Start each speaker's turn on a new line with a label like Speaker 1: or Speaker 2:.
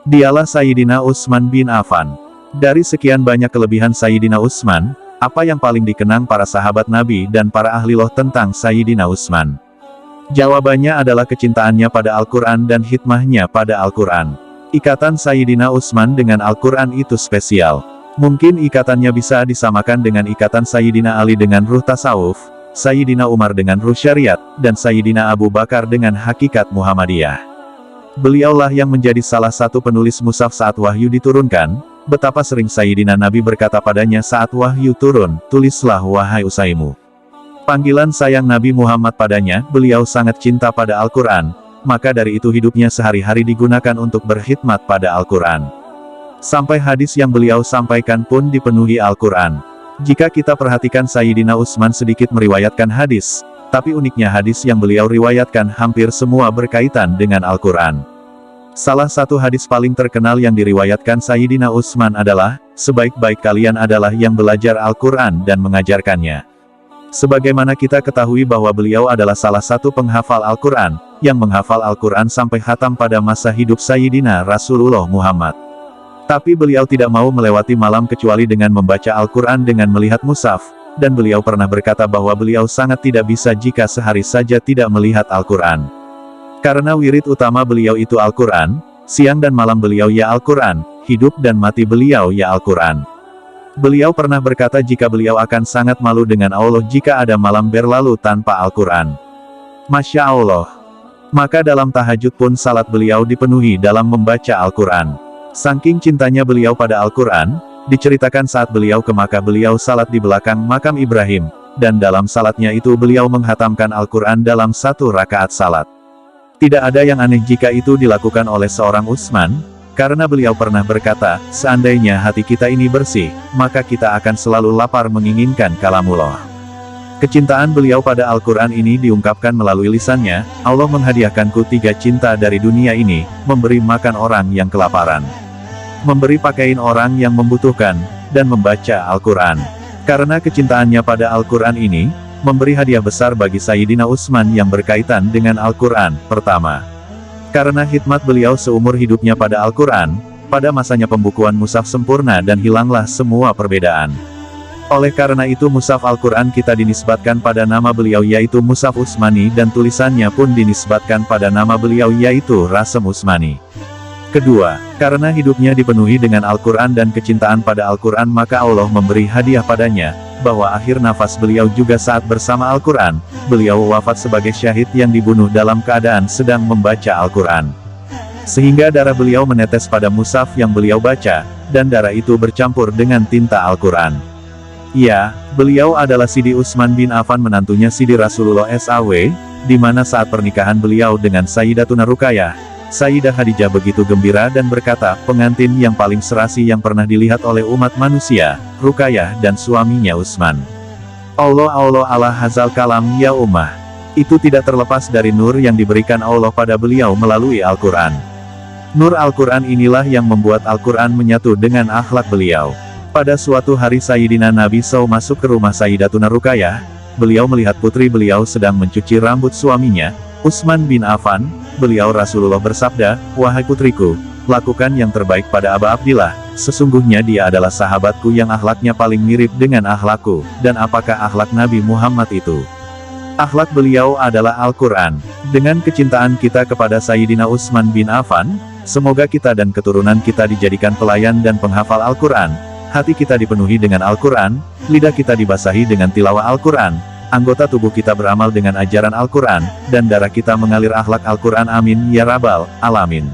Speaker 1: Dialah Sayyidina Utsman bin Affan. Dari sekian banyak kelebihan Sayyidina Utsman, apa yang paling dikenang para sahabat Nabi dan para ahli loh tentang Sayyidina Utsman? Jawabannya adalah kecintaannya pada Al-Quran dan hikmahnya pada Al-Quran. Ikatan Sayyidina Utsman dengan Al-Quran itu spesial. Mungkin ikatannya bisa disamakan dengan ikatan Sayyidina Ali dengan ruh tasawuf, Sayyidina Umar dengan ruh syariat, dan Sayyidina Abu Bakar dengan hakikat Muhammadiyah. Beliaulah yang menjadi salah satu penulis mushaf saat wahyu diturunkan. Betapa sering Sayyidina Nabi berkata padanya saat wahyu turun, "Tulislah wahai usaimu." Panggilan sayang Nabi Muhammad padanya, beliau sangat cinta pada Al-Quran, maka dari itu hidupnya sehari-hari digunakan untuk berkhidmat pada Al-Quran. Sampai hadis yang beliau sampaikan pun dipenuhi Al-Quran. Jika kita perhatikan Sayyidina Utsman sedikit meriwayatkan hadis, tapi uniknya hadis yang beliau riwayatkan hampir semua berkaitan dengan Al-Quran. Salah satu hadis paling terkenal yang diriwayatkan Sayyidina Utsman adalah, "Sebaik-baik kalian adalah yang belajar Al-Quran dan mengajarkannya." Sebagaimana kita ketahui bahwa beliau adalah salah satu penghafal Al-Quran, yang menghafal Al-Quran sampai khatam pada masa hidup Sayyidina Rasulullah Muhammad. Tapi beliau tidak mau melewati malam kecuali dengan membaca Al-Quran dengan melihat mushaf, dan beliau pernah berkata bahwa beliau sangat tidak bisa jika sehari saja tidak melihat Al-Quran. Karena wirid utama beliau itu Al-Quran, siang dan malam beliau ya Al-Quran, hidup dan mati beliau ya Al-Quran. Beliau pernah berkata jika beliau akan sangat malu dengan Allah jika ada malam berlalu tanpa Al-Quran. Masya Allah. Maka dalam tahajud pun salat beliau dipenuhi dalam membaca Al-Quran. Saking cintanya beliau pada Al-Quran, diceritakan saat beliau ke Makkah beliau salat di belakang makam Ibrahim, dan dalam salatnya itu beliau menghatamkan Al-Quran dalam satu rakaat salat. Tidak ada yang aneh jika itu dilakukan oleh seorang Utsman, karena beliau pernah berkata, seandainya hati kita ini bersih, maka kita akan selalu lapar menginginkan kalamullah. Kecintaan beliau pada Al-Quran ini diungkapkan melalui lisannya, Allah menghadiahkanku 3 cinta dari dunia ini, memberi makan orang yang kelaparan, memberi pakaian orang yang membutuhkan, dan membaca Al-Quran. Karena kecintaannya pada Al-Quran ini, memberi hadiah besar bagi Sayyidina Utsman yang berkaitan dengan Al-Quran. Pertama, karena khidmat beliau seumur hidupnya pada Al-Quran, pada masanya pembukuan mushaf sempurna dan hilanglah semua perbedaan. Oleh karena itu mushaf Al-Quran kita dinisbatkan pada nama beliau yaitu Mushaf Utsmani dan tulisannya pun dinisbatkan pada nama beliau yaitu Rasem Utsmani. Kedua, karena hidupnya dipenuhi dengan Al-Quran dan kecintaan pada Al-Quran maka Allah memberi hadiah padanya, bahwa akhir nafas beliau juga saat bersama Al-Quran, beliau wafat sebagai syahid yang dibunuh dalam keadaan sedang membaca Al-Quran. Sehingga darah beliau menetes pada mushaf yang beliau baca, dan darah itu bercampur dengan tinta Al-Quran. Ya, beliau adalah Sidi Utsman bin Affan menantunya Sidi Rasulullah SAW, di mana saat pernikahan beliau dengan Sayyidatuna Ruqayyah, Sayyidah Khadijah begitu gembira dan berkata, pengantin yang paling serasi yang pernah dilihat oleh umat manusia, Ruqayyah dan suaminya Utsman. Allah ala hazal kalam ya ummah. Itu tidak terlepas dari nur yang diberikan Allah pada beliau melalui Al-Quran. Nur Al-Quran inilah yang membuat Al-Quran menyatu dengan akhlak beliau. Pada suatu hari Sayyidina Nabi SAW masuk ke rumah Sayyidatuna Ruqayyah, beliau melihat putri beliau sedang mencuci rambut suaminya, Utsman bin Affan. Beliau Rasulullah bersabda, wahai putriku, lakukan yang terbaik pada Aba Abdillah, sesungguhnya dia adalah sahabatku yang akhlaknya paling mirip dengan akhlakku, dan apakah akhlak Nabi Muhammad itu? Akhlak beliau adalah Al-Quran. Dengan kecintaan kita kepada Sayyidina Utsman bin Affan, semoga kita dan keturunan kita dijadikan pelayan dan penghafal Al-Quran, hati kita dipenuhi dengan Al-Quran, lidah kita dibasahi dengan tilawah Al-Quran, anggota tubuh kita beramal dengan ajaran Al-Quran, dan darah kita mengalir akhlak Al-Quran. Amin ya rabbal alamin.